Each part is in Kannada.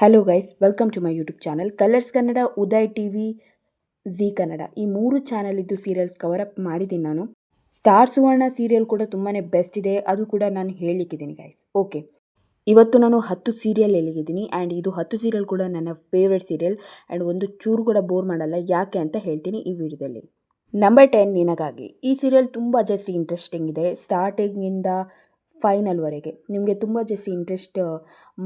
Hello guys, welcome to my YouTube channel. Colors Kannada, Uday TV, Zee Kannada ಈ 3 ಚಾನಲ್ ಇದ್ದು ಸೀರಿಯಲ್ಸ್ ಕವರ್ ಅಪ್ ಮಾಡಿದ್ದೀನಿ ನಾನು. ಸ್ಟಾರ್ ಸುವರ್ಣ ಸೀರಿಯಲ್ ಕೂಡ ತುಂಬಾ ಬೆಸ್ಟ್ ಇದೆ, ಅದು ಕೂಡ ನಾನು ಹೇಳಲಿಕ್ಕಿದ್ದೀನಿ ಗೈಸ್. ಓಕೆ, ಇವತ್ತು ನಾನು 10 ಸೀರಿಯಲ್ ಹೇಳಿದ್ದೀನಿ ಆ್ಯಂಡ್ ಇದು 10 ಸೀರಿಯಲ್ ಕೂಡ ನನ್ನ ಫೇವ್ರೆಟ್ ಸೀರಿಯಲ್ ಆ್ಯಂಡ್ ಒಂದು ಚೂರು ಕೂಡ ಬೋರ್ ಮಾಡಲ್ಲ. ಯಾಕೆ ಅಂತ ಹೇಳ್ತೀನಿ ಈ ವಿಡಿಯೋದಲ್ಲಿ. ನಂಬರ್ 10 ನಿನಗಾಗಿ. ಈ ಸೀರಿಯಲ್ ತುಂಬ ಜಾಸ್ತಿ ಇಂಟ್ರೆಸ್ಟಿಂಗ್ ಇದೆ. ಸ್ಟಾರ್ಟಿಂಗಿಂದ ಫೈನಲ್ವರೆಗೆ ನಿಮಗೆ ತುಂಬ ಜಾಸ್ತಿ ಇಂಟ್ರೆಸ್ಟ್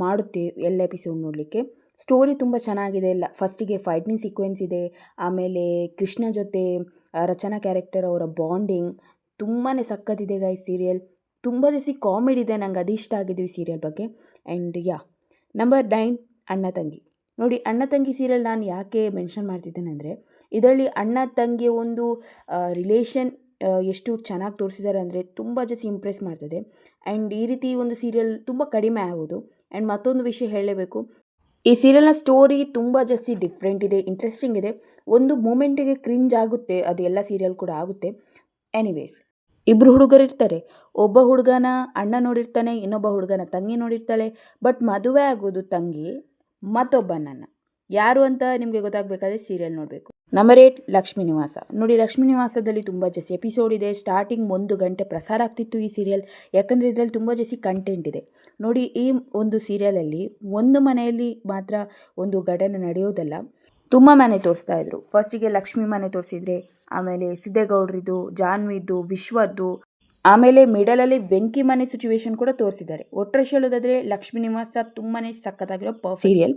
ಮಾಡುತ್ತೆ ಎಲ್ಲ ಎಪಿಸೋಡ್ ನೋಡಲಿಕ್ಕೆ. ಸ್ಟೋರಿ ತುಂಬ ಚೆನ್ನಾಗಿದೆ. ಫಸ್ಟಿಗೆ ಫೈಟಿಂಗ್ ಸೀಕ್ವೆನ್ಸ್ ಇದೆ, ಆಮೇಲೆ ಕೃಷ್ಣ ಜೊತೆ ರಚನಾ ಕ್ಯಾರೆಕ್ಟರ್ ಅವರ ಬಾಂಡಿಂಗ್ ತುಂಬಾ ಸಖತ್ತಿದೆ ಗಾಯ್. ಸೀರಿಯಲ್ ತುಂಬ ಜಾಸ್ತಿ ಕಾಮಿಡಿ ಇದೆ, ನಂಗೆ ಅದು ಇಷ್ಟ ಆಗಿದೆ ಈ ಸೀರಿಯಲ್ ಬಗ್ಗೆ. ಆ್ಯಂಡ್ ನಂಬರ್ 9 ಅಣ್ಣ ತಂಗಿ. ನೋಡಿ, ಅಣ್ಣ ತಂಗಿ ಸೀರಿಯಲ್ ನಾನು ಯಾಕೆ ಮೆನ್ಷನ್ ಮಾಡ್ತಿದ್ದೇನೆ ಅಂದರೆ, ಇದರಲ್ಲಿ ಅಣ್ಣ ತಂಗಿಯ ಒಂದು ರಿಲೇಷನ್ ಎಷ್ಟು ಚೆನ್ನಾಗಿ ತೋರಿಸಿದ್ದಾರೆ ಅಂದರೆ ತುಂಬ ಜಾಸ್ತಿ ಇಂಪ್ರೆಸ್ ಮಾಡ್ತದೆ. ಆ್ಯಂಡ್ ಈ ರೀತಿ ಒಂದು ಸೀರಿಯಲ್ ತುಂಬ ಕಡಿಮೆ ಆಗೋದು. ಆ್ಯಂಡ್ ಮತ್ತೊಂದು ವಿಷಯ ಹೇಳಲೇಬೇಕು, ಈ ಸೀರಿಯಲ್ನ ಸ್ಟೋರಿ ತುಂಬ ಜಾಸ್ತಿ ಡಿಫ್ರೆಂಟ್ ಇದೆ, ಇಂಟ್ರೆಸ್ಟಿಂಗ್ ಇದೆ. ಒಂದು ಮೂಮೆಂಟಿಗೆ ಕ್ರಿಂಜ್ ಆಗುತ್ತೆ, ಅದು ಎಲ್ಲ ಸೀರಿಯಲ್ ಕೂಡ ಆಗುತ್ತೆ. ಎನಿವೇಸ್, ಇಬ್ಬರು ಹುಡುಗರು ಇರ್ತಾರೆ. ಒಬ್ಬ ಹುಡುಗನ ಅಣ್ಣ ನೋಡಿರ್ತಾನೆ, ಇನ್ನೊಬ್ಬ ಹುಡುಗನ ತಂಗಿ ನೋಡಿರ್ತಾಳೆ. ಬಟ್ ಮದುವೆ ಆಗೋದು ತಂಗಿ ಮತ್ತೊಬ್ಬನನ್ನ. ಯಾರು ಅಂತ ನಿಮಗೆ ಗೊತ್ತಾಗಬೇಕಾದ್ರೆ ಸೀರಿಯಲ್ ನೋಡಬೇಕು. ನಂಬರ್ 8 ಲಕ್ಷ್ಮೀ ನಿವಾಸ. ನೋಡಿ, ಲಕ್ಷ್ಮೀ ನಿವಾಸದಲ್ಲಿ ತುಂಬ ಜಾಸ್ತಿ ಎಪಿಸೋಡ್ ಇದೆ. ಸ್ಟಾರ್ಟಿಂಗ್ 1 ಗಂಟೆ ಪ್ರಸಾರ ಆಗ್ತಿತ್ತು ಈ ಸೀರಿಯಲ್, ಯಾಕಂದರೆ ಇದರಲ್ಲಿ ತುಂಬ ಜಾಸ್ತಿ ಕಂಟೆಂಟ್ ಇದೆ. ನೋಡಿ, ಈ ಒಂದು ಸೀರಿಯಲಲ್ಲಿ ಒಂದು ಮನೆಯಲ್ಲಿ ಮಾತ್ರ ಒಂದು ಘಟನೆ ನಡೆಯೋದಲ್ಲ, ತುಂಬ ಮನೆ ತೋರಿಸ್ತಾ ಇದ್ರು. ಫಸ್ಟಿಗೆ ಲಕ್ಷ್ಮಿ ಮನೆ ತೋರಿಸಿದ್ರೆ, ಆಮೇಲೆ ಸಿದ್ದೇಗೌಡರಿದ್ದು, ಜಾನ್ವಿದ್ದು, ವಿಶ್ವದ್ದು, ಆಮೇಲೆ ಮಿಡಲಲ್ಲಿ ವೆಂಕಿ ಮನೆ ಸಿಚುವೇಶನ್ ಕೂಡ ತೋರಿಸಿದ್ದಾರೆ. ಒಟ್ಟರೆ ಹೇಳೋದಾದರೆ ಲಕ್ಷ್ಮೀ ನಿವಾಸ ತುಂಬಾ ಸಖತ್ತಾಗಿರೋ ಸೀರಿಯಲ್.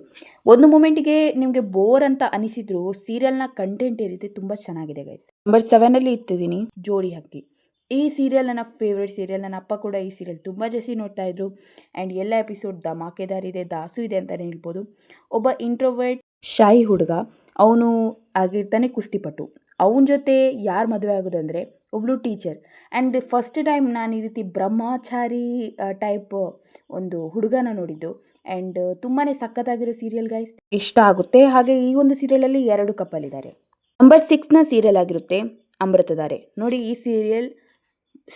ಒಂದು ಮೂಮೆಂಟಿಗೆ ನಿಮಗೆ ಬೋರ್ ಅಂತ ಅನಿಸಿದ್ರು ಸೀರಿಯಲ್ನ ಕಂಟೆಂಟ್ ಏನಿದೆ ತುಂಬ ಚೆನ್ನಾಗಿದೆ ಗೈಸ್. ನಂಬರ್ 7 ಇರ್ತಿದ್ದೀನಿ ಜೋಡಿ ಹಕ್ಕಿ. ಈ ಸೀರಿಯಲ್ ನನ್ನ ಫೇವ್ರೆಟ್ ಸೀರಿಯಲ್. ನನ್ನ ಅಪ್ಪ ಕೂಡ ಈ ಸೀರಿಯಲ್ ತುಂಬ ಜಾಸ್ತಿ ನೋಡ್ತಾ ಇದ್ರು. ಆ್ಯಂಡ್ ಎಲ್ಲ ಎಪಿಸೋಡ್ ಧಮಾಕೆದಾರ್ ಇದೆ, ದಾಸು ಇದೆ ಅಂತಲೇ ಹೇಳ್ಬೋದು. ಒಬ್ಬ ಇಂಟ್ರೋವರ್ಟ್ ಶಾಯಿ ಹುಡುಗ, ಅವನು ಆಗಿರ್ತಾನೆ ಕುಸ್ತಿಪಟು. ಅವನ ಜೊತೆ ಯಾರು ಮದುವೆ ಆಗೋದಂದರೆ ಒಬ್ಬಳು ಟೀಚರ್. ಆ್ಯಂಡ್ ಫಸ್ಟ್ ಟೈಮ್ ನಾನು ಈ ರೀತಿ ಬ್ರಹ್ಮಚಾರಿ ಟೈಪ್ ಒಂದು ಹುಡುಗನ ನೋಡಿದ್ದು. ಆ್ಯಂಡ್ ತುಂಬಾ ಸಖತ್ತಾಗಿರೋ ಸೀರಿಯಲ್ ಗೈಸ್, ಇಷ್ಟ ಆಗುತ್ತೆ. ಹಾಗೆ ಈ ಒಂದು ಸೀರಿಯಲಲ್ಲಿ 2 ಕಪಲ್ ಇದ್ದಾರೆ. ನಂಬರ್ 6 ಸೀರಿಯಲ್ ಆಗಿರುತ್ತೆ ಅಮೃತಧಾರೆ. ನೋಡಿ, ಈ ಸೀರಿಯಲ್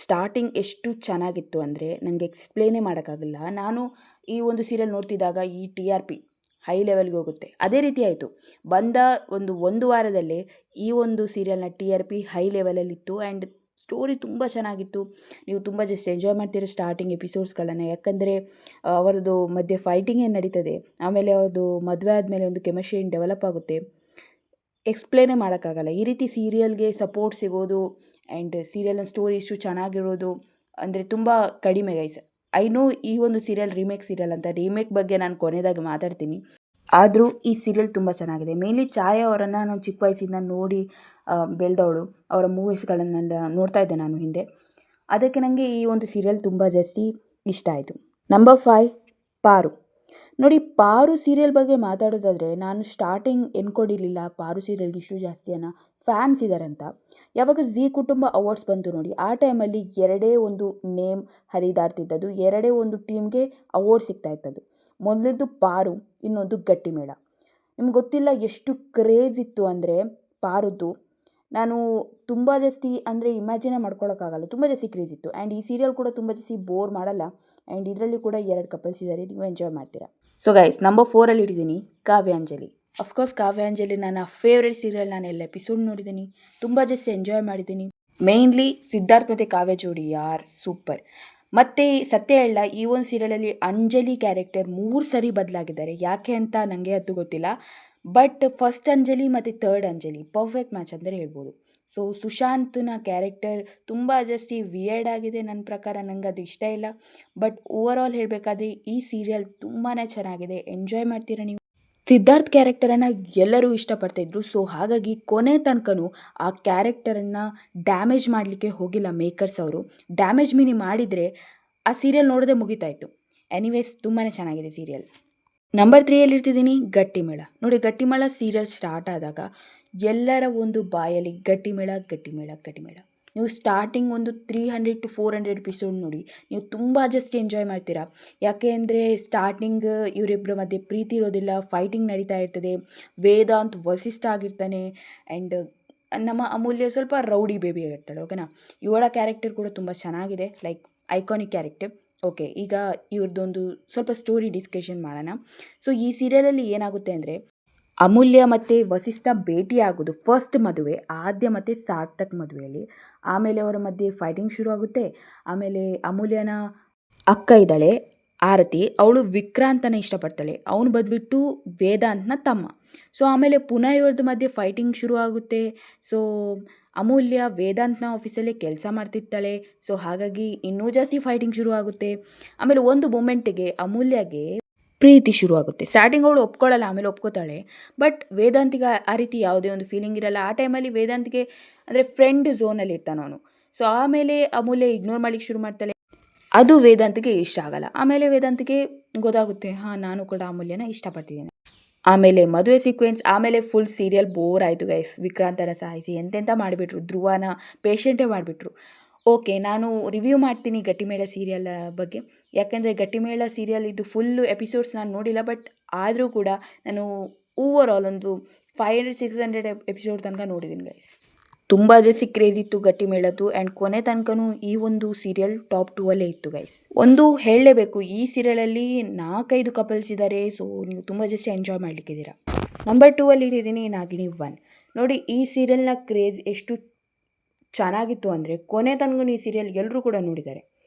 ಸ್ಟಾರ್ಟಿಂಗ್ ಎಷ್ಟು ಚೆನ್ನಾಗಿತ್ತು ಅಂದರೆ ನನಗೆ ಎಕ್ಸ್ಪ್ಲೇನೇ ಮಾಡೋಕ್ಕಾಗಲ್ಲ. ನಾನು ಈ ಒಂದು ಸೀರಿಯಲ್ ನೋಡ್ತಿದ್ದಾಗ ಈ TRP ಹೈ ಲೆವೆಲ್ಗೆ ಹೋಗುತ್ತೆ. ಅದೇ ರೀತಿ ಆಯಿತು. ಬಂದ ಒಂದು ವಾರದಲ್ಲೇ ಈ ಒಂದು ಸೀರಿಯಲ್ನ TRP ಹೈ ಲೆವೆಲಲ್ಲಿತ್ತು. ಆ್ಯಂಡ್ ಸ್ಟೋರಿ ತುಂಬ ಚೆನ್ನಾಗಿತ್ತು. ನೀವು ತುಂಬ ಜಾಸ್ತಿ ಎಂಜಾಯ್ ಮಾಡ್ತೀರ ಸ್ಟಾರ್ಟಿಂಗ್ ಎಪಿಸೋಡ್ಸ್ಗಳನ್ನು, ಯಾಕಂದರೆ ಅವರದ್ದು ಮಧ್ಯೆ ಫೈಟಿಂಗ್ ಏನು ನಡೀತದೆ, ಆಮೇಲೆ ಅವ್ರದ್ದು ಮದುವೆ ಆದಮೇಲೆ ಒಂದು ಕೆಮಿಸ್ಟ್ರಿ ಏನು ಡೆವಲಪ್ ಆಗುತ್ತೆ, ಎಕ್ಸ್ಪ್ಲೇನೇ ಮಾಡೋಕ್ಕಾಗಲ್ಲ. ಈ ರೀತಿ ಸೀರಿಯಲ್ಗೆ ಸಪೋರ್ಟ್ ಸಿಗೋದು ಆ್ಯಂಡ್ ಸೀರಿಯಲ್ನ ಸ್ಟೋರಿ ಇಷ್ಟು ಚೆನ್ನಾಗಿರೋದು ಅಂದರೆ ತುಂಬ ಕಡಿಮೆ ಗೈಸ್. ಐ ನೋ ಈ ಒಂದು ಸೀರಿಯಲ್ ರೀಮೇಕ್ ಸೀರಿಯಲ್ ಅಂತ, ರೀಮೇಕ್ ಬಗ್ಗೆ ನಾನು ಕೊನೆಯದಾಗಿ ಮಾತಾಡ್ತೀನಿ. ಆದರೂ ಈ ಸೀರಿಯಲ್ ತುಂಬ ಚೆನ್ನಾಗಿದೆ. ಮೇನ್ಲಿ ಛಾಯಾ ಅವರನ್ನು ನಾನು ಚಿಕ್ಕ ವಯಸ್ಸಿಂದ ನೋಡಿ ಬೆಳೆದವಳು. ಅವರ ಮೂವೀಸ್ಗಳನ್ನು ನೋಡ್ತಾ ಇದ್ದೆ ನಾನು ಹಿಂದೆ. ಅದಕ್ಕೆ ನನಗೆ ಈ ಒಂದು ಸೀರಿಯಲ್ ತುಂಬ ಜಾಸ್ತಿ ಇಷ್ಟ ಆಯಿತು. ನಂಬರ್ 5 ಪಾರು. ನೋಡಿ, ಪಾರು ಸೀರಿಯಲ್ ಬಗ್ಗೆ ಮಾತಾಡೋದಾದರೆ, ನಾನು ಸ್ಟಾರ್ಟಿಂಗ್ ಎನ್ಕೊಂಡಿರಲಿಲ್ಲ ಪಾರು ಸೀರಿಯಲ್ಗೆ ಇಷ್ಟು ಜಾಸ್ತಿ ಜನ ಫ್ಯಾನ್ಸ್ ಇದ್ದಾರಂತ. ಯಾವಾಗ ಝೀ ಕುಟುಂಬ ಅವಾರ್ಡ್ಸ್ ಬಂತು ನೋಡಿ, ಆ ಟೈಮಲ್ಲಿ 2 ಒಂದು ನೇಮ್ ಹರಿದಾಡ್ತಿದ್ದದ್ದು, 2 ಒಂದು ಟೀಮ್ಗೆ ಅವಾರ್ಡ್ ಸಿಗ್ತಾ ಇತ್ತದು. ಮೊದಲದ್ದು ಪಾರು, ಇನ್ನೊಂದು ಗಟ್ಟಿಮೇಳ. ನಿಮ್ಗೆ ಗೊತ್ತಿಲ್ಲ ಎಷ್ಟು ಕ್ರೇಜ್ ಇತ್ತು ಅಂದರೆ ಪಾರುದ್ದು. ನಾನು ತುಂಬ ಜಾಸ್ತಿ ಅಂದರೆ ಇಮ್ಯಾಜಿನೇ ಮಾಡ್ಕೊಳ್ಳೋಕ್ಕಾಗಲ್ಲ, ತುಂಬ ಜಾಸ್ತಿ ಕ್ರೇಜ್ ಇತ್ತು. ಆ್ಯಂಡ್ ಈ ಸೀರಿಯಲ್ ಕೂಡ ತುಂಬ ಜಾಸ್ತಿ ಬೋರ್ ಮಾಡಲ್ಲ. ಆ್ಯಂಡ್ ಇದರಲ್ಲಿ ಕೂಡ 2 ಕಪಲ್ಸ್ ಇದ್ದಾರೆ, ನೀವು ಎಂಜಾಯ್ ಮಾಡ್ತೀರಾ. ಸೊ ಗೈಸ್, ನಂಬರ್ 4 ಇಟ್ಟಿದ್ದೀನಿ ಕಾವ್ಯಾಂಜಲಿ. ಅಫ್ಕೋರ್ಸ್ ಕಾವ್ಯಾಂಜಲಿ ನನ್ನ ಫೇವ್ರೆಟ್ ಸೀರಿಯಲ್. ನಾನು ಎಲ್ಲ ಎಪಿಸೋಡ್ ನೋಡಿದ್ದೀನಿ, ತುಂಬ ಜಾಸ್ತಿ ಎಂಜಾಯ್ ಮಾಡಿದ್ದೀನಿ. ಮೇಯ್ನ್ಲಿ ಸಿದ್ಧಾರ್ಥ್ ಮತ್ತು ಕಾವ್ಯ ಜೋಡಿ ಸೂಪರ್. ಮತ್ತು ಸತ್ಯ ಹೇಳ, ಈ ಒಂದು ಸೀರಿಯಲಲ್ಲಿ ಅಂಜಲಿ ಕ್ಯಾರೆಕ್ಟರ್ 3 ಸರಿ ಬದಲಾಗಿದ್ದಾರೆ. ಯಾಕೆ ಅಂತ ನನಗೆ ಅದು ಗೊತ್ತಿಲ್ಲ. ಬಟ್ ಫಸ್ಟ್ ಅಂಜಲಿ ಮತ್ತು ಥರ್ಡ್ ಅಂಜಲಿ ಪರ್ಫೆಕ್ಟ್ ಮ್ಯಾಚ್ ಅಂತಲೇ ಹೇಳ್ಬೋದು. ಸೊ ಸುಶಾಂತ್ನ ಕ್ಯಾರೆಕ್ಟರ್ ತುಂಬ ಜಾಸ್ತಿ ವಿಯರ್ಡ್ ಆಗಿದೆ ನನ್ನ ಪ್ರಕಾರ, ನನಗೆ ಅದು ಇಷ್ಟ ಇಲ್ಲ. ಬಟ್ ಓವರ್ ಆಲ್ ಹೇಳಬೇಕಾದ್ರೆ ಈ ಸೀರಿಯಲ್ ತುಂಬಾ ಚೆನ್ನಾಗಿದೆ, ಎಂಜಾಯ್ ಮಾಡ್ತೀರಾ ನೀವು. ಸಿದ್ಧಾರ್ಥ್ ಕ್ಯಾರೆಕ್ಟರನ್ನು ಎಲ್ಲರೂ ಇಷ್ಟಪಡ್ತಾಯಿದ್ರು. ಸೊ ಹಾಗಾಗಿ ಕೊನೆ ತನಕನೂ ಆ ಕ್ಯಾರೆಕ್ಟರನ್ನು ಡ್ಯಾಮೇಜ್ ಮಾಡಲಿಕ್ಕೆ ಹೋಗಿಲ್ಲ ಮೇಕರ್ಸ್ ಅವರು. ಡ್ಯಾಮೇಜ್ ಮಾಡಿದರೆ ಆ ಸೀರಿಯಲ್ ನೋಡೋದೇ ಮುಗಿತಾಯಿತ್ತು. ಎನಿವೇಸ್, ತುಂಬಾ ಚೆನ್ನಾಗಿದೆ ಸೀರಿಯಲ್. ನಂಬರ್ 3 ಇರ್ತಿದ್ದೀನಿ ಗಟ್ಟಿಮೇಳ. ನೋಡಿ, ಗಟ್ಟಿಮೇಳ ಸೀರಿಯಲ್ ಸ್ಟಾರ್ಟ್ ಆದಾಗ ಎಲ್ಲರ ಒಂದು ಬಾಯಲ್ಲಿ ಗಟ್ಟಿಮೇಳ ಗಟ್ಟಿಮೇಳ ಗಟ್ಟಿಮೇಳ. ನೀವು ಸ್ಟಾರ್ಟಿಂಗ್ ಒಂದು 300 to 400 ಎಪಿಸೋಡ್ ನೋಡಿ, ನೀವು ತುಂಬ ಜಾಸ್ತಿ ಎಂಜಾಯ್ ಮಾಡ್ತೀರಾ. ಯಾಕೆ ಅಂದರೆ ಸ್ಟಾರ್ಟಿಂಗ್ ಇವರಿಬ್ಬರ ಮಧ್ಯೆ ಪ್ರೀತಿ ಇರೋದಿಲ್ಲ, ಫೈಟಿಂಗ್ ನಡೀತಾ ಇರ್ತದೆ. ವೇದಾಂತ್ ವಸಿಷ್ಠ ಆಗಿರ್ತಾನೆ. ಆ್ಯಂಡ್ ನಮ್ಮ ಅಮೂಲ್ಯ ಸ್ವಲ್ಪ ರೌಡಿ ಬೇಬಿ ಆಗಿರ್ತಾಳೆ, ಓಕೆನಾ. ಇವಳ ಕ್ಯಾರೆಕ್ಟರ್ ಕೂಡ ತುಂಬ ಚೆನ್ನಾಗಿದೆ, ಲೈಕ್ ಐಕಾನಿಕ್ ಕ್ಯಾರೆಕ್ಟರ್. ಓಕೆ, ಈಗ ಇವ್ರದ್ದೊಂದು ಸ್ವಲ್ಪ ಸ್ಟೋರಿ ಡಿಸ್ಕಷನ್ ಮಾಡೋಣ. ಸೊ ಈ ಸೀರಿಯಲಲ್ಲಿ ಏನಾಗುತ್ತೆ ಅಂದರೆ, ಅಮೂಲ್ಯ ಮತ್ತು ವಸಿಷ್ಠ ಭೇಟಿಯಾಗೋದು ಫಸ್ಟ್ ಮದುವೆ, ಆದ್ಯ ಮತ್ತು ಸಾರ್ಥಕ್ ಮದುವೆಯಲ್ಲಿ. ಆಮೇಲೆ ಅವರ ಮಧ್ಯೆ ಫೈಟಿಂಗ್ ಶುರು ಆಗುತ್ತೆ. ಆಮೇಲೆ ಅಮೂಲ್ಯನ ಅಕ್ಕ ಇದ್ದಾಳೆ ಆರತಿ, ಅವಳು ವಿಕ್ರಾಂತನ ಇಷ್ಟಪಡ್ತಾಳೆ, ಅವನು ಬಂದ್ಬಿಟ್ಟು ವೇದಾಂತನ ತಮ್ಮ. ಸೊ ಆಮೇಲೆ ಪುನಃ ಇವ್ರದ್ದು ಮಧ್ಯೆ ಫೈಟಿಂಗ್ ಶುರು ಆಗುತ್ತೆ. ಸೊ ಅಮೂಲ್ಯ ವೇದಾಂತನ ಆಫೀಸಲ್ಲೇ ಕೆಲಸ ಮಾಡ್ತಿರ್ತಾಳೆ. ಸೊ ಹಾಗಾಗಿ ಇನ್ನೂ ಜಾಸ್ತಿ ಫೈಟಿಂಗ್ ಶುರು ಆಗುತ್ತೆ. ಆಮೇಲೆ ಒಂದು ಮೊಮೆಂಟಿಗೆ ಅಮೂಲ್ಯಗೆ ಪ್ರೀತಿ ಶುರು ಆಗುತ್ತೆ. ಸ್ಟಾರ್ಟಿಂಗ್ ಅವಳು ಒಪ್ಕೊಳ್ಳಲ್ಲ, ಆಮೇಲೆ ಒಪ್ಕೋತಾಳೆ. ಬಟ್ ವೇದಾಂತಿಗೆ ಆ ರೀತಿ ಯಾವುದೇ ಒಂದು ಫೀಲಿಂಗ್ ಇರಲ್ಲ. ಆ ಟೈಮಲ್ಲಿ ವೇದಾಂತಿಗೆ ಅಂದರೆ ಫ್ರೆಂಡ್ ಝೋನಲ್ಲಿ ಇರ್ತಾನೆ ಅವನು. ಸೊ ಆಮೇಲೆ ಅಮೂಲ್ಯ ಇಗ್ನೋರ್ ಮಾಡ್ಲಿಕ್ಕೆ ಶುರು ಮಾಡ್ತಾಳೆ. ಅದು ವೇದಾಂತಿಗೆ ಇಷ್ಟ ಆಗಲ್ಲ. ಆಮೇಲೆ ವೇದಾಂತಿಗೆ ಗೊತ್ತಾಗುತ್ತೆ, ಹಾಂ ನಾನು ಕೂಡ ಅಮೂಲ್ಯನ ಇಷ್ಟಪಡ್ತಿದ್ದೇನೆ. ಆಮೇಲೆ ಮದುವೆ ಸೀಕ್ವೆನ್ಸ್, ಆಮೇಲೆ ಫುಲ್ ಸೀರಿಯಲ್ ಬೋರ್ ಆಯಿತು ಗೈಸ್. ವಿಕ್ರಾಂತನ ಸಾಯಿಸಿ ಎಂತೆಂಥ ಮಾಡಿಬಿಟ್ರು, ಧ್ರುವನ ಪೇಷಂಟೇ ಮಾಡಿಬಿಟ್ರು. ಓಕೆ, ನಾನು ರಿವ್ಯೂ ಮಾಡ್ತೀನಿ ಗಟ್ಟಿಮೇಳ ಸೀರಿಯಲ್ ಬಗ್ಗೆ. ಯಾಕೆಂದರೆ ಗಟ್ಟಿಮೇಳ ಸೀರಿಯಲ್ ಇದು ಫುಲ್ಲು ಎಪಿಸೋಡ್ಸ್ ನಾನು ನೋಡಿಲ್ಲ. ಬಟ್ ಆದರೂ ಕೂಡ ನಾನು ಓವರ್ ಆಲ್ ಒಂದು 500-600 ಎಪಿಸೋಡ್ ತನಕ ನೋಡಿದ್ದೀನಿ ಗೈಸ್. ತುಂಬ ಜಾಸ್ತಿ ಕ್ರೇಜ್ ಇತ್ತು ಗಟ್ಟಿಮೇಳದ್ದು. ಆ್ಯಂಡ್ ಕೊನೆ ತನಕನೂ ಈ ಒಂದು ಸೀರಿಯಲ್ ಟಾಪ್ 2 ಅಲ್ಲೇ ಇತ್ತು ಗೈಸ್. ಒಂದು ಹೇಳಲೇಬೇಕು, ಈ ಸೀರಿಯಲಲ್ಲಿ 4-5 ಕಪಲ್ಸ್ ಇದ್ದಾರೆ. ಸೊ ನೀವು ತುಂಬ ಜಾಸ್ತಿ ಎಂಜಾಯ್ ಮಾಡಲಿಕ್ಕಿದ್ದೀರಾ. ನಂಬರ್ 2 ಅಲ್ಲಿ ಇಟ್ಟಿದ್ದೀನಿ ನಾಗಿಣಿ 1. ನೋಡಿ, ಈ ಸೀರಿಯಲ್ನ ಕ್ರೇಜ್ ಎಷ್ಟು ಚೆನ್ನಾಗಿತ್ತು ಅಂದರೆ, ಕೊನೆ ತನಕ ಈ ಸೀರಿಯಲ್ ಎಲ್ಲರೂ ಕೂಡ ನೋಡಿದ್ದಾರೆ,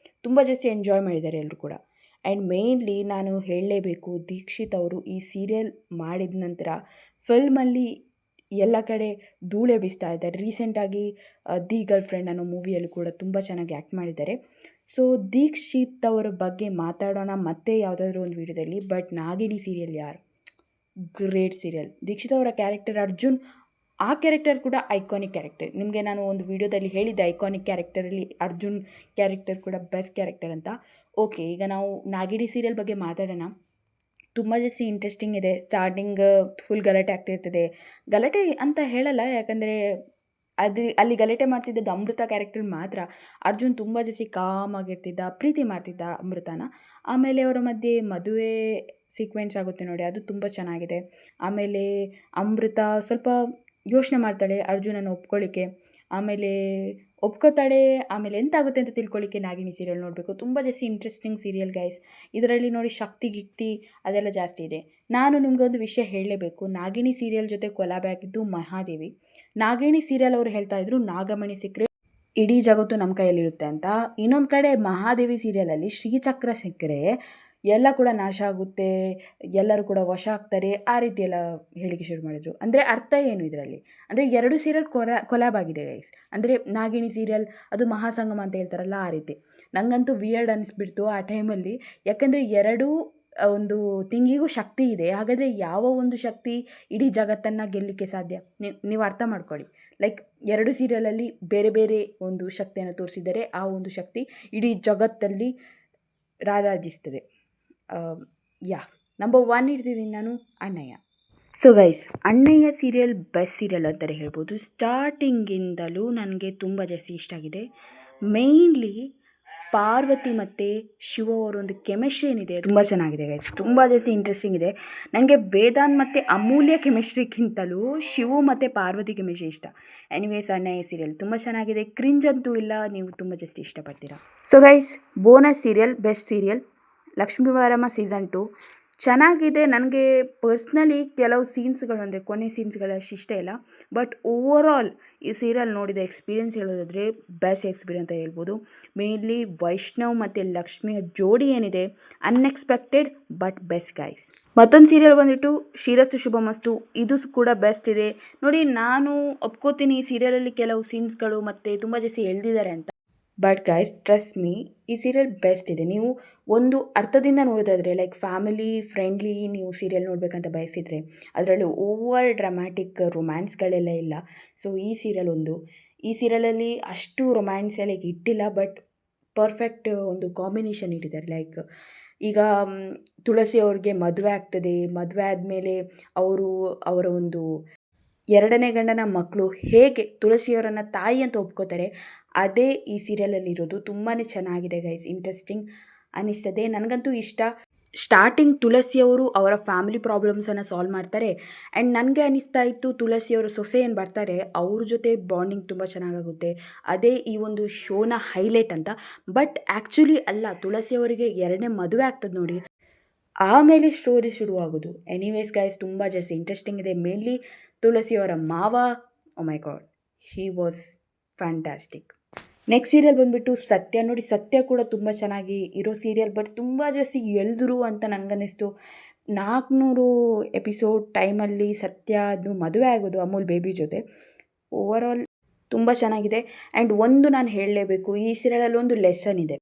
ತುಂಬ ಜಾಸ್ತಿ ಎಂಜಾಯ್ ಮಾಡಿದ್ದಾರೆ ಎಲ್ಲರೂ ಕೂಡ. ಆ್ಯಂಡ್ ಮೇಯ್ನ್ಲಿ ನಾನು ಹೇಳಲೇಬೇಕು, ದೀಕ್ಷಿತ್ ಅವರು ಈ ಸೀರಿಯಲ್ ಮಾಡಿದ ನಂತರ ಫಿಲ್ಮಲ್ಲಿ ಎಲ್ಲ ಕಡೆ ಧೂಳೆ ಬೀಸ್ತಾ ಇದ್ದಾರೆ. ರೀಸೆಂಟಾಗಿ ದಿ ಗರ್ಲ್ ಫ್ರೆಂಡ್ ಅನ್ನೋ ಮೂವಿಯಲ್ಲೂ ಕೂಡ ತುಂಬ ಚೆನ್ನಾಗಿ ಆ್ಯಕ್ಟ್ ಮಾಡಿದ್ದಾರೆ. ಸೊ ದೀಕ್ಷಿತ್ ಅವರ ಬಗ್ಗೆ ಮಾತಾಡೋಣ ಮತ್ತೆ ಯಾವುದಾದ್ರೂ ಒಂದು ವಿಡಿಯೋದಲ್ಲಿ. But Nagini serial great serial. Dikshit ಅವರ ಕ್ಯಾರೆಕ್ಟರ್ ಅರ್ಜುನ್, ಆ ಕ್ಯಾರೆಕ್ಟರ್ ಕೂಡ ಐಕಾನಿಕ್ ಕ್ಯಾರೆಕ್ಟರ್. ನಿಮಗೆ ನಾನು ಒಂದು ವಿಡಿಯೋದಲ್ಲಿ ಹೇಳಿದ್ದೆ, ಐಕಾನಿಕ್ ಕ್ಯಾರೆಕ್ಟರಲ್ಲಿ ಅರ್ಜುನ್ ಕ್ಯಾರೆಕ್ಟರ್ ಕೂಡ ಬೆಸ್ಟ್ ಕ್ಯಾರೆಕ್ಟರ್ ಅಂತ. ಓಕೆ, ಈಗ ನಾವು ನಾಗಿಣಿ ಸೀರಿಯಲ್ ಬಗ್ಗೆ ಮಾತಾಡೋಣ. ತುಂಬ ಜಾಸ್ತಿ ಇಂಟ್ರೆಸ್ಟಿಂಗ್ ಇದೆ. ಸ್ಟಾರ್ಟಿಂಗ್ ಫುಲ್ ಗಲಾಟೆ ಆಗ್ತಿರ್ತದೆ. ಗಲಾಟೆ ಅಂತ ಹೇಳಲ್ಲ, ಯಾಕಂದರೆ ಅಲ್ಲಿ ಗಲಾಟೆ ಮಾಡ್ತಿದ್ದದ್ದು ಅಮೃತ ಕ್ಯಾರೆಕ್ಟರ್ ಮಾತ್ರ. ಅರ್ಜುನ್ ತುಂಬ ಜಾಸ್ತಿ ಕಾಮಾಗಿರ್ತಿದ್ದ, ಪ್ರೀತಿ ಮಾಡ್ತಿದ್ದ ಅಮೃತನ. ಆಮೇಲೆ ಅವರ ಮಧ್ಯೆ ಮದುವೆ ಸೀಕ್ವೆನ್ಸ್ ಆಗುತ್ತೆ ನೋಡಿ, ಅದು ತುಂಬ ಚೆನ್ನಾಗಿದೆ. ಆಮೇಲೆ ಅಮೃತ ಸ್ವಲ್ಪ ಯೋಚನೆ ಮಾಡ್ತಾಳೆ ಅರ್ಜುನನ್ನು ಒಪ್ಕೊಳ್ಳಿಕ್ಕೆ. ಆಮೇಲೆ ಒಪ್ಕೋತಾಳೆ. ಆಮೇಲೆ ಎಂತಾಗುತ್ತೆ ಅಂತ ತಿಳ್ಕೊಳ್ಳಿಕ್ಕೆ ನಾಗಿಣಿ ಸೀರಿಯಲ್ ನೋಡಬೇಕು. ತುಂಬ ಜಾಸ್ತಿ ಇಂಟ್ರೆಸ್ಟಿಂಗ್ ಸೀರಿಯಲ್ ಗೈಸ್. ಇದರಲ್ಲಿ ನೋಡಿ ಶಕ್ತಿ ಗಿಕ್ತಿ ಅದೆಲ್ಲ ಜಾಸ್ತಿ ಇದೆ. ನಾನು ನಿಮಗೊಂದು ವಿಷಯ ಹೇಳಲೇಬೇಕು, ನಾಗಿಣಿ ಸೀರಿಯಲ್ ಜೊತೆ ಕೊಲಾಬ್ ಆಗಿದ್ದು ಮಹಾದೇವಿ. ನಾಗಿಣಿ ಸೀರಿಯಲ್ ಅವರು ಹೇಳ್ತಾ ಇದ್ರು, ನಾಗಮಣಿ ಸಿಕ್ಕರೆ ಇಡೀ ಜಗತ್ತು ನಮ್ಮ ಕೈಯಲ್ಲಿರುತ್ತೆ ಅಂತ. ಇನ್ನೊಂದು ಕಡೆ ಮಹಾದೇವಿ ಸೀರಿಯಲಲ್ಲಿ ಶ್ರೀಚಕ್ರ ಸಿಕ್ಕರೆ ಎಲ್ಲ ಕೂಡ ನಾಶ ಆಗುತ್ತೆ, ಎಲ್ಲರೂ ಕೂಡ ವಶ ಆಗ್ತಾರೆ, ಆ ರೀತಿ ಎಲ್ಲ ಹೇಳಿಕೆ ಶುರು ಮಾಡಿದರು. ಅಂದರೆ ಅರ್ಥ ಏನು ಇದರಲ್ಲಿ ಅಂದರೆ, 2 ಸೀರಿಯಲ್ ಕೊಲಾಬ್ ಆಗಿದೆ ಗೈಸ್. ಅಂದರೆ ನಾಗಿಣಿ ಸೀರಿಯಲ್ ಅದು ಮಹಾಸಂಗಮ ಅಂತ ಹೇಳ್ತಾರಲ್ಲ, ಆ ರೀತಿ. ನನಗಂತೂ ವಿಯರ್ಡ್ ಅನಿಸ್ಬಿಡ್ತು ಆ ಟೈಮಲ್ಲಿ. ಯಾಕಂದರೆ ಎರಡೂ ಒಂದು ತಿಂಗಿಗೂ ಶಕ್ತಿ ಇದೆ. ಹಾಗಾದರೆ ಯಾವ ಒಂದು ಶಕ್ತಿ ಇಡೀ ಜಗತ್ತನ್ನು ಗೆಲ್ಲಲಿಕ್ಕೆ ಸಾಧ್ಯ? ನೀವು ಅರ್ಥ ಮಾಡ್ಕೊಳ್ಳಿ. ಲೈಕ್ 2 ಸೀರಿಯಲಲ್ಲಿ ಬೇರೆ ಬೇರೆ ಒಂದು ಶಕ್ತಿಯನ್ನು ತೋರಿಸಿದರೆ, ಆ ಒಂದು ಶಕ್ತಿ ಇಡೀ ಜಗತ್ತಲ್ಲಿ ರಾರಾಜಿಸ್ತದೆ. ನಂಬರ್ 1 ಇಡ್ತಿದ್ದೀನಿ ನಾನು, ಅಣ್ಣಯ್ಯ. ಸೊ ಗೈಸ್, ಅಣ್ಣಯ್ಯ ಸೀರಿಯಲ್ ಬೆಸ್ಟ್ ಸೀರಿಯಲ್ ಅಂತಾರೆ ಹೇಳ್ಬೋದು. ಸ್ಟಾರ್ಟಿಂಗಿಂದಲೂ ನನಗೆ ತುಂಬ ಜಾಸ್ತಿ ಇಷ್ಟ ಆಗಿದೆ. ಮೇಯ್ನ್ಲಿ ಪಾರ್ವತಿ ಮತ್ತು ಶಿವ ಅವರೊಂದು ಕೆಮಿಸ್ಟ್ರಿ ಏನಿದೆ ತುಂಬ ಚೆನ್ನಾಗಿದೆ ಗೈಸ್. ತುಂಬ ಜಾಸ್ತಿ ಇಂಟ್ರೆಸ್ಟಿಂಗ್ ಇದೆ. ನನಗೆ ವೇದಾಂತ್ ಮತ್ತು ಅಮೂಲ್ಯ ಕೆಮಿಸ್ಟ್ರಿಗಿಂತಲೂ ಶಿವು ಮತ್ತು ಪಾರ್ವತಿ ಕೆಮಿಸ್ಟ್ರಿ ಇಷ್ಟ. ಎನಿವೇಸ್, ಅಣ್ಣಯ್ಯ ಸೀರಿಯಲ್ ತುಂಬ ಚೆನ್ನಾಗಿದೆ, ಕ್ರಿಂಜ್ ಅಂತೂ ಇಲ್ಲ, ನೀವು ತುಂಬ ಜಾಸ್ತಿ ಇಷ್ಟಪಡ್ತೀರಾ. So guys, bonus serial best serial Lakshmi Baramma season 2 ಚೆನ್ನಾಗಿದೆ. ನನಗೆ ಪರ್ಸ್ನಲಿ ಕೆಲವು ಸೀನ್ಸ್ಗಳು ಅಂದರೆ ಕೊನೆ ಸೀನ್ಸ್ಗಳು ಅಷ್ಟು ಇಷ್ಟ ಇಲ್ಲ. ಬಟ್ ಓವರ್ ಆಲ್ ಈ ಸೀರಿಯಲ್ ನೋಡಿದ ಎಕ್ಸ್ಪೀರಿಯೆನ್ಸ್ ಹೇಳೋದಾದರೆ ಬೆಸ್ಟ್ ಎಕ್ಸ್ಪೀರಿಯನ್ಸ್ ಅಂತ ಹೇಳ್ಬೋದು. ಮೇನ್ಲಿ ವೈಷ್ಣವ್ ಮತ್ತು ಲಕ್ಷ್ಮಿಯ ಜೋಡಿ ಏನಿದೆ, ಅನ್ಎಕ್ಸ್ಪೆಕ್ಟೆಡ್ ಬಟ್ ಬೆಸ್ಟ್ ಗೈಸ್. ಮತ್ತೊಂದು ಸೀರಿಯಲ್ ಬಂದುಬಿಟ್ಟು ಶ್ರೀರಸ್ತು ಶುಭಮಸ್ತು, ಇದು ಕೂಡ ಬೆಸ್ಟ್ ಇದೆ ನೋಡಿ. ನಾನು ಒಪ್ಕೋತೀನಿ, ಈ ಸೀರಿಯಲಲ್ಲಿ ಕೆಲವು ಸೀನ್ಸ್ಗಳು ಮತ್ತು ತುಂಬ ಜಾಸ್ತಿ ಎಳೆದಿದ್ದಾರೆ ಅಂತ. ಬಟ್ ಗೈಸ್, ಟ್ರಸ್ಟ್ ಮೀ, ಈ ಸೀರಿಯಲ್ ಬೆಸ್ಟ್ ಇದೆ. ನೀವು ಒಂದು ಅರ್ಥದಿಂದ ನೋಡೋದಾದರೆ, ಲೈಕ್ ಫ್ಯಾಮಿಲಿ ಫ್ರೆಂಡ್ಲಿ ನೀವು ಸೀರಿಯಲ್ ನೋಡಬೇಕಂತ ಬಯಸಿದರೆ, ಅದರಲ್ಲಿ ಓವರ್ ಡ್ರಾಮ್ಯಾಟಿಕ್ ರೊಮ್ಯಾನ್ಸ್ಗಳೆಲ್ಲ ಇಲ್ಲ. ಸೊ ಈ ಸೀರಿಯಲಲ್ಲಿ ಅಷ್ಟು ರೊಮ್ಯಾನ್ಸ್ ಎಲ್ಲ ಇಟ್ಟಿಲ್ಲ, ಬಟ್ ಪರ್ಫೆಕ್ಟ್ ಒಂದು ಕಾಂಬಿನೇಷನ್ ಇಟ್ಟಿದ್ದಾರೆ. ಲೈಕ್ ಈಗ ತುಳಸಿ ಅವ್ರಿಗೆ ಮದುವೆ ಆಗ್ತದೆ, ಮದುವೆ ಆದಮೇಲೆ ಅವರ ಒಂದು 2ನೇ ಗಂಡನ ಮಕ್ಕಳು ಹೇಗೆ ತುಳಸಿಯವರನ್ನು ತಾಯಿ ಅಂತ ಒಪ್ಕೋತಾರೆ, ಅದೇ ಈ ಸೀರಿಯಲಲ್ಲಿ ಇರೋದು. ತುಂಬಾ ಚೆನ್ನಾಗಿದೆ ಗೈಸ್, ಇಂಟ್ರೆಸ್ಟಿಂಗ್ ಅನ್ನಿಸ್ತದೆ. ನನಗಂತೂ ಇಷ್ಟ. ಸ್ಟಾರ್ಟಿಂಗ್ ತುಳಸಿಯವರು ಅವರ ಫ್ಯಾಮಿಲಿ ಪ್ರಾಬ್ಲಮ್ಸನ್ನು ಸಾಲ್ವ್ ಮಾಡ್ತಾರೆ. ಆ್ಯಂಡ್ ನನಗೆ ಅನ್ನಿಸ್ತಾ ಇತ್ತು ತುಳಸಿಯವರ ಸೊಸೆ ಏನು ಬರ್ತಾರೆ ಅವ್ರ ಜೊತೆ ಬಾಂಡಿಂಗ್ ತುಂಬ ಚೆನ್ನಾಗಾಗುತ್ತೆ, ಅದೇ ಈ ಒಂದು ಶೋನ ಹೈಲೈಟ್ ಅಂತ. ಬಟ್ ಆ್ಯಕ್ಚುಲಿ ಅಲ್ಲ, ತುಳಸಿಯವರಿಗೆ 2ನೇ ಮದುವೆ ಆಗ್ತದೆ ನೋಡಿ, ಆಮೇಲೆ ಸ್ಟೋರಿ ಶುರುವಾಗೋದು. ಎನಿವೇಸ್ ಗೈಸ್, ತುಂಬ ಜಾಸ್ತಿ ಇಂಟ್ರೆಸ್ಟಿಂಗ್ ಇದೆ. ಮೇನ್ಲಿ ತುಳಸಿಯವರ ಮಾವ, oh my god, he was fantastic. Next serial ಬಂದುಬಿಟ್ಟು ಸತ್ಯ. ನೋಡಿ, ಸತ್ಯ ಕೂಡ ತುಂಬ ಚೆನ್ನಾಗಿ ಇರೋ ಸೀರಿಯಲ್, ಬಟ್ ತುಂಬ ಜಾಸ್ತಿ ಎಳೆದ್ರು ಅಂತ ನನಗನ್ನಿಸ್ತು. 400 ಎಪಿಸೋಡ್ ಟೈಮಲ್ಲಿ ಸತ್ಯದು ಮದುವೆ ಆಗೋದು ಅಮೂಲ್ ಬೇಬಿ ಜೊತೆ. ಓವರಾಲ್ ತುಂಬ ಚೆನ್ನಾಗಿದೆ. ಆ್ಯಂಡ್ ಒಂದು ನಾನು ಹೇಳಲೇಬೇಕು, ಈ ಸೀರಿಯಲಲ್ಲಿ ಒಂದು ಲೆಸನ್ ಇದೆ.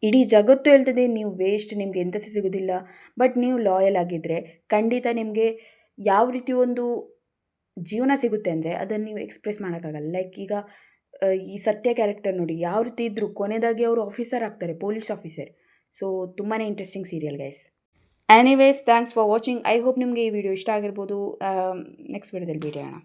ಇಡೀ ಜಗತ್ತು ಹೇಳ್ತದೆ ನೀವು ವೇಸ್ಟ್, ನಿಮಗೆ ಎಂಥ ಸಿಗೋದಿಲ್ಲ, ಬಟ್ ನೀವು ಲಾಯಲ್ ಆಗಿದ್ದರೆ ಖಂಡಿತ ನಿಮಗೆ ಯಾವ ರೀತಿ ಒಂದು ಜೀವನ ಸಿಗುತ್ತೆ ಅಂದರೆ ಅದನ್ನು ನೀವು ಎಕ್ಸ್ಪ್ರೆಸ್ ಮಾಡೋಕ್ಕಾಗಲ್ಲ. ಲೈಕ್ ಈಗ ಈ ಸತ್ಯ ಕ್ಯಾರೆಕ್ಟರ್ ನೋಡಿ, ಯಾವ ರೀತಿ ಇದ್ದರೂ ಕೊನೆಯದಾಗಿ ಅವರು ಆಫೀಸರ್ ಆಗ್ತಾರೆ, ಪೊಲೀಸ್ ಆಫೀಸರ್. ಸೊ ತುಂಬಾ interesting serial guys. Anyways, thanks for watching. I hope ನಿಮಗೆ ಈ ವಿಡಿಯೋ ಇಷ್ಟ ಆಗಿರ್ಬೋದು. ನೆಕ್ಸ್ಟ್ ವಿಡಿಯೋದಲ್ಲಿ ಭೇಟಿಯಾಗೋಣ.